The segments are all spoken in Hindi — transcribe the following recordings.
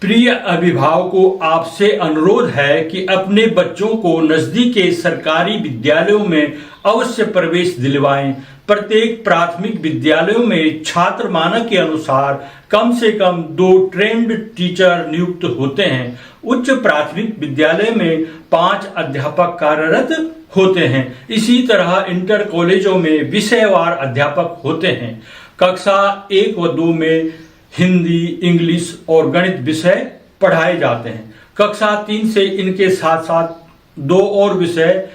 प्रिय अभिभावकों, आपसे अनुरोध है कि अपने बच्चों को नजदीक के सरकारी विद्यालयों में अवश्य प्रवेश दिलवाएं। प्रत्येक प्राथमिक विद्यालयों में छात्र मानक के अनुसार कम से कम 2 ट्रेंड टीचर नियुक्त होते हैं। उच्च प्राथमिक विद्यालय में 5 अध्यापक कार्यरत होते हैं। इसी तरह इंटर कॉलेजों में विषयवार अध्यापक होते हैं। कक्षा 1 व 2 में हिंदी, इंग्लिश और गणित विषय पढ़ाए जाते हैं। कक्षा 3 से इनके साथ साथ 2 और विषय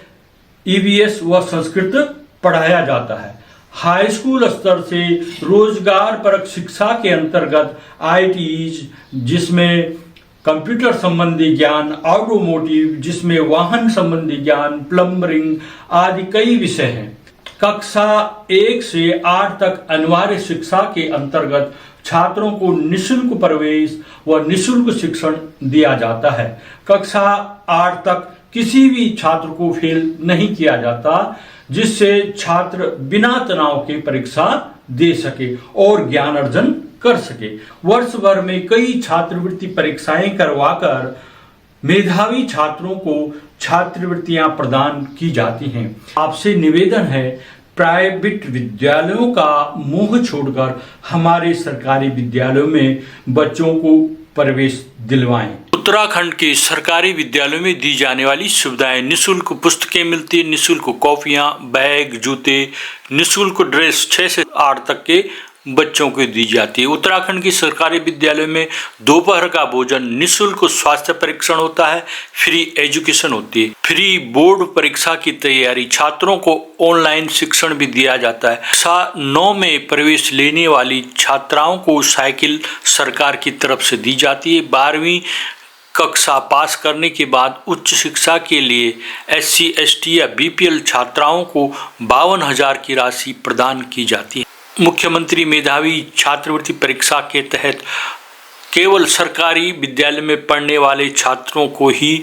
ईवीएस व संस्कृत पढ़ाया जाता है। हाई स्कूल स्तर से रोजगार परक शिक्षा के अंतर्गत आईटीज, जिसमें कंप्यूटर संबंधी ज्ञान, ऑटोमोटिव, जिसमें वाहन संबंधी ज्ञान, प्लम्बरिंग आदि कई विषय हैं। कक्षा 1 से 8 तक अनिवार्य शिक्षा के अंतर्गत छात्रों को निःशुल्क प्रवेश व निःशुल्क शिक्षण दिया जाता है। कक्षा 8 तक किसी भी छात्र को फेल नहीं किया जाता, जिससे छात्र बिना तनाव के परीक्षा दे सके और ज्ञान अर्जन कर सके। वर्ष भर में कई छात्रवृत्ति परीक्षाएं करवाकर मेधावी छात्रों को छात्रवृत्तियां प्रदान की जाती हैं। आपसे निवेदन है, प्राइवेट विद्यालयों का मोह छोड़कर हमारे सरकारी विद्यालयों में बच्चों को प्रवेश दिलवाएं। उत्तराखंड के सरकारी विद्यालयों में दी जाने वाली सुविधाएं: निःशुल्क पुस्तकें मिलती है, निःशुल्क कॉपियां, बैग, जूते, निःशुल्क ड्रेस 6 से 8 तक के बच्चों को दी जाती है। उत्तराखंड की सरकारी विद्यालयों में दोपहर का भोजन, निःशुल्क स्वास्थ्य परीक्षण होता है, फ्री एजुकेशन होती है, फ्री बोर्ड परीक्षा की तैयारी, छात्रों को ऑनलाइन शिक्षण भी दिया जाता है। कक्षा 9 में प्रवेश लेने वाली छात्राओं को साइकिल सरकार की तरफ से दी जाती है। 12वीं कक्षा पास करने के बाद उच्च शिक्षा के लिए SC, ST या BPL छात्राओं को 52,000 की राशि प्रदान की जाती है। मुख्यमंत्री मेधावी छात्रवृत्ति परीक्षा के तहत केवल सरकारी विद्यालय में पढ़ने वाले छात्रों को ही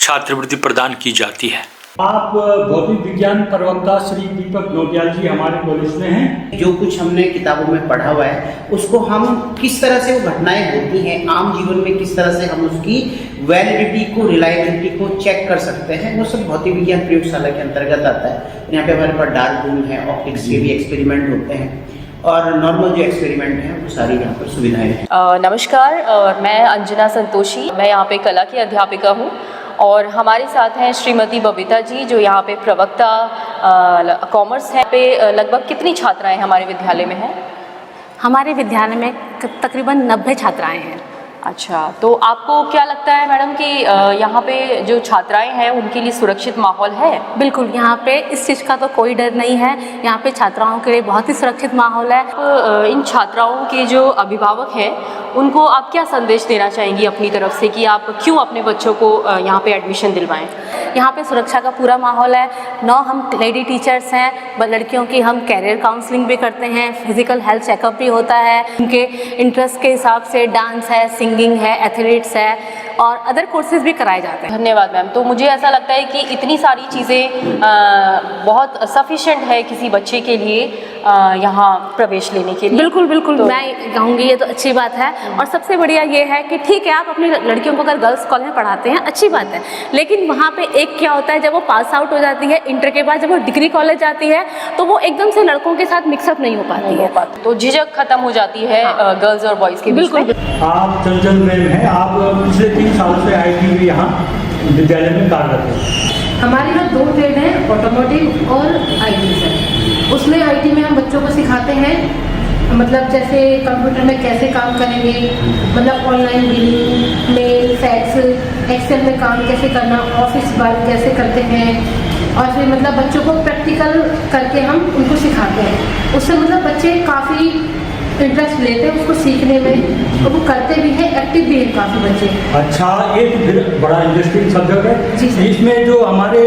छात्रवृत्ति प्रदान की जाती है। आप भौतिक विज्ञान प्रवक्ता श्री दीपक नौटियाल जी हमारे कॉलेज में हैं। जो कुछ हमने किताबों में पढ़ा हुआ है उसको हम किस तरह से वो घटनाएं होती हैं आम जीवन में, किस तरह से हम उसकी वैलिडिटी को, रिलायबिलिटी को चेक कर सकते हैं, वो सब भौतिक विज्ञान प्रयोगशाला के अंतर्गत आता है। यहाँ पे हमारे पास डार्क रूम है, ऑप्टिक्स के भी एक्सपेरिमेंट होते हैं और नॉर्मल जो एक्सपेरिमेंट हैं वो सारी यहाँ पर सुविधाएं हैं। नमस्कार, मैं अंजना संतोषी, मैं यहाँ पे कला की अध्यापिका हूँ और हमारे साथ हैं श्रीमती बबीता जी, जो यहाँ पे प्रवक्ता कॉमर्स है। पे लगभग कितनी छात्राएं हमारे विद्यालय में हैं? हमारे विद्यालय में तकरीबन 90 छात्राएं हैं। अच्छा, तो आपको क्या लगता है मैडम कि यहाँ पे जो छात्राएं हैं उनके लिए सुरक्षित माहौल है? बिल्कुल, यहाँ पे इस चीज़ का तो कोई डर नहीं है। यहाँ पे छात्राओं के लिए बहुत ही सुरक्षित माहौल है। इन छात्राओं के जो अभिभावक हैं उनको आप क्या संदेश देना चाहेंगी अपनी तरफ से कि आप क्यों अपने बच्चों को यहाँ पे एडमिशन दिलवाएं? यहाँ पे सुरक्षा का पूरा माहौल है। 9 हम लेडी टीचर्स हैं, लड़कियों की हम कैरियर काउंसलिंग भी करते हैं, फिजिकल हेल्थ चेकअप भी होता है, उनके इंटरेस्ट के हिसाब से डांस है, सिंगिंग है, एथलीट्स है और अदर कोर्सेज भी कराए जाते हैं। धन्यवाद मैम। तो मुझे ऐसा लगता है कि इतनी सारी चीज़ें बहुत सफिशिएंट है किसी बच्चे के लिए यहाँ प्रवेश लेने के लिए। बिल्कुल बिल्कुल, तो मैं कहूँगी ये तो अच्छी बात है। और सबसे बढ़िया ये है कि ठीक है, आप अपनी लड़कियों को अगर गर्ल्स कॉलेज में पढ़ाते हैं, अच्छी बात है, लेकिन वहाँ पे एक क्या होता है, जब वो पास आउट हो जाती है इंटर के बाद, जब वो डिग्री कॉलेज जाती है तो वो एकदम से लड़कों के साथ मिक्सअप नहीं हो पाती है, तो झिझक खत्म हो जाती है गर्ल्स और बॉयज़ के बीच में। आप चंचल मैम हैं, आप पिछले 3 साल से IT भी यहाँ विद्यालय में कार्यरत हैं। हमारे यहाँ 2 ट्रेड हैं, ऑटोमोटिव और IT सर। उसमें IT में हम बच्चों को सिखाते हैं, मतलब जैसे कंप्यूटर में कैसे काम करेंगे, मतलब online billing, mail, fax, excel में काम कैसे करना, ऑफिस वर्क कैसे करते हैं, और फिर मतलब बच्चों को प्रैक्टिकल करके हम उनको सिखाते हैं। उससे मतलब बच्चे काफ़ी इंटरेस्ट लेते हैं उसको सीखने में और वो करते भी हैं, एक्टिव भी हैं काफ़ी बच्चे। अच्छा, ये तो फिर बड़ा इंटरेस्टिंग सब्जेक्ट है जी सर। इसमें जो हमारे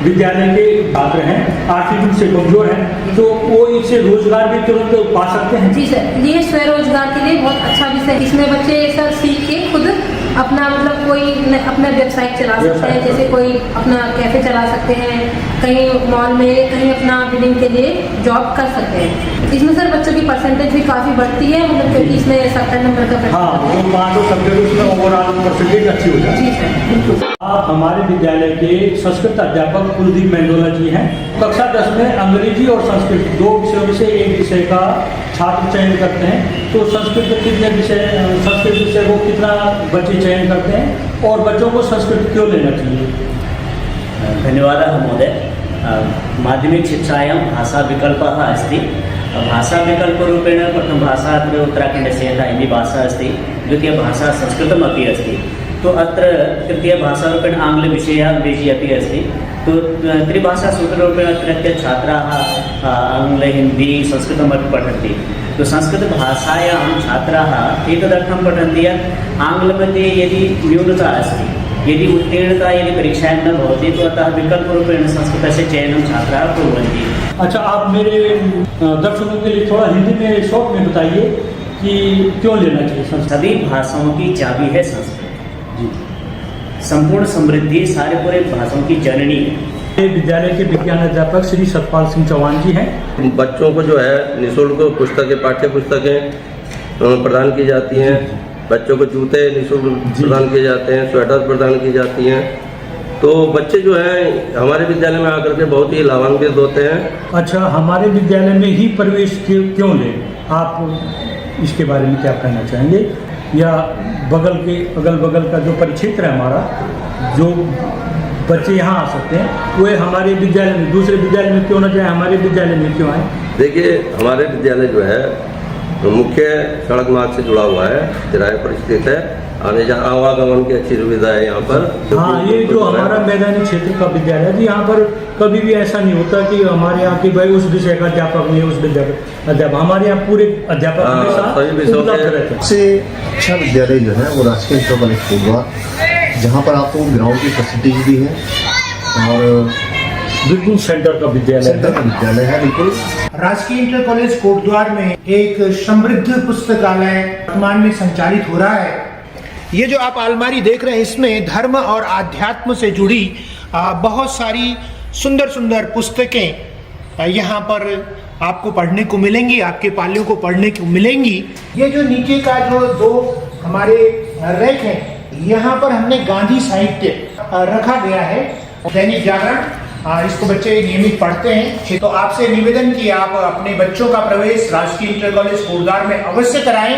विद्यालय के छात्र हैं आर्थिक रूप से कमजोर हैं, तो वो इससे रोजगार भी तुरंत पा सकते हैं। जी सर, ये स्वरोजगार के लिए बहुत अच्छा विषय है। इसमें बच्चे सर सीख के खुद अपना मतलब कोई अपना वेबसाइट चला सकते हैं, जैसे कोई अपना कैफे चला सकते हैं, कहीं मॉल में कहीं अपना बिलिंग के लिए जॉब कर सकते हैं। इसमें सर बच्चों की परसेंटेज भी काफ़ी बढ़ती है, मतलब क्योंकि इसमें 70 नंबर का हाँ, वो 5 सब्जेक्ट में ओवरऑल परसेंटेज अच्छी हो जाती है। जी सर, बिल्कुल। आप हमारे विद्यालय के संस्कृत अध्यापक कुलदीप मेंडोला जी हैं। कक्षा 10 में अंग्रेजी और संस्कृत 2 विषयों में से एक विषय का छात्र चयन करते हैं। तो संस्कृत विषय को कितना बच्चे चयन करते हैं और बच्चों को संस्कृत क्यों लेना चाहिए? धन्यवादः महोदय। माध्यमिकशिक्षायां भाषाविकल्पः अस्ति। भाषाविकल्परूपेण प्रथमभाषा अत्र उत्तराखण्डस्य यथा हिन्दीभाषा अस्ति, द्वितीयभाषा संस्कृतमपि अस्ति। तो अत्र तृतीयभाषारूपेण आङ्ग्लविषयः अंग्रेजी अपि अस्ति। तो त्रिभाषासूत्ररूपेण अत्रत्य छात्राः आङ्ग्ल हिन्दी संस्कृतमपि पठन्ति। तो संस्कृतभाषायां छात्राः एतदर्थं पठन्ति यत् आङ्ग्लमध्ये यदि न्यूनता अस्ति, यदि उत्तीर्णता यदि परीक्षायां न भवति, तो अतः विकल्परूपेण संस्कृतस्य चयनं छात्राः कुर्वन्ति। अच्छा, आप मेरे दर्शकों के लिए थोड़ा हिंदी में शॉर्ट में बताइए कि क्यों लेना चाहिए संस्कृत? सभी भाषाओं की चाबी है संस्कृत जी। संपूर्ण समृद्धि सारे पूरे भाषाओं की जननी है। विद्यालय के विज्ञान अध्यापक श्री सतपाल सिंह चौहान जी हैं। बच्चों को जो है निःशुल्क पुस्तकें, पाठ्य पुस्तकें प्रदान की जाती हैं। बच्चों को जूते निःशुल्क प्रदान किए जाते हैं, स्वेटर प्रदान की जाती हैं। तो बच्चे जो हैं हमारे विद्यालय में आकर के बहुत ही लाभान्वित होते हैं। अच्छा, हमारे विद्यालय में ही प्रवेश क्यों लें? आप इसके बारे में क्या कहना चाहेंगे? या अगल बगल का जो परिक्षेत्र है हमारा, जो बच्चे यहाँ आ सकते हैं, वे हमारे विद्यालय में, दूसरे विद्यालय में क्यों ना जाए, हमारे विद्यालय में क्यों आए? देखिए, हमारे विद्यालय जो है तो मुख्य सड़क मार्ग से जुड़ा हुआ है, किराए पर स्थित है। आवागमन की अच्छी सुविधा है यहाँ पर। हाँ, ये जो हमारा मैदानी क्षेत्र का विद्यालय है, यहाँ पर कभी भी ऐसा नहीं होता कि हमारे यहाँ की भाई उस विषय का अध्यापक नहीं, उस अध्यापक, हमारे यहाँ पूरे अध्यापक हमेशा उपलब्ध रहते हैं। सबसे अच्छा विद्यालय जो है वो राजकीय इंटर कॉलेज कोटद्वार, जहाँ पर आपको ग्राउंड की फैसिलिटीज भी है और बिल्कुल सेंटर का विद्यालय है बिल्कुल। राजकीय इंटर कॉलेज कोटद्वार में एक समृद्ध पुस्तकालय वर्तमान में संचालित हो रहा है। ये जो आप अलमारी देख रहे हैं, इसमें धर्म और आध्यात्म से जुड़ी बहुत सारी सुंदर सुंदर पुस्तकें यहाँ पर आपको पढ़ने को मिलेंगी, आपके पालियों को पढ़ने को मिलेंगी। ये जो नीचे का जो 2 हमारे रैक हैं, यहाँ पर हमने गांधी साहित्य रखा गया है, दैनिक जागरण, इसको बच्चे नियमित पढ़ते हैं। तो आपसे निवेदन कि आप अपने बच्चों का प्रवेश राजकीय इंटर कॉलेज कोटद्वार में अवश्य कराएं।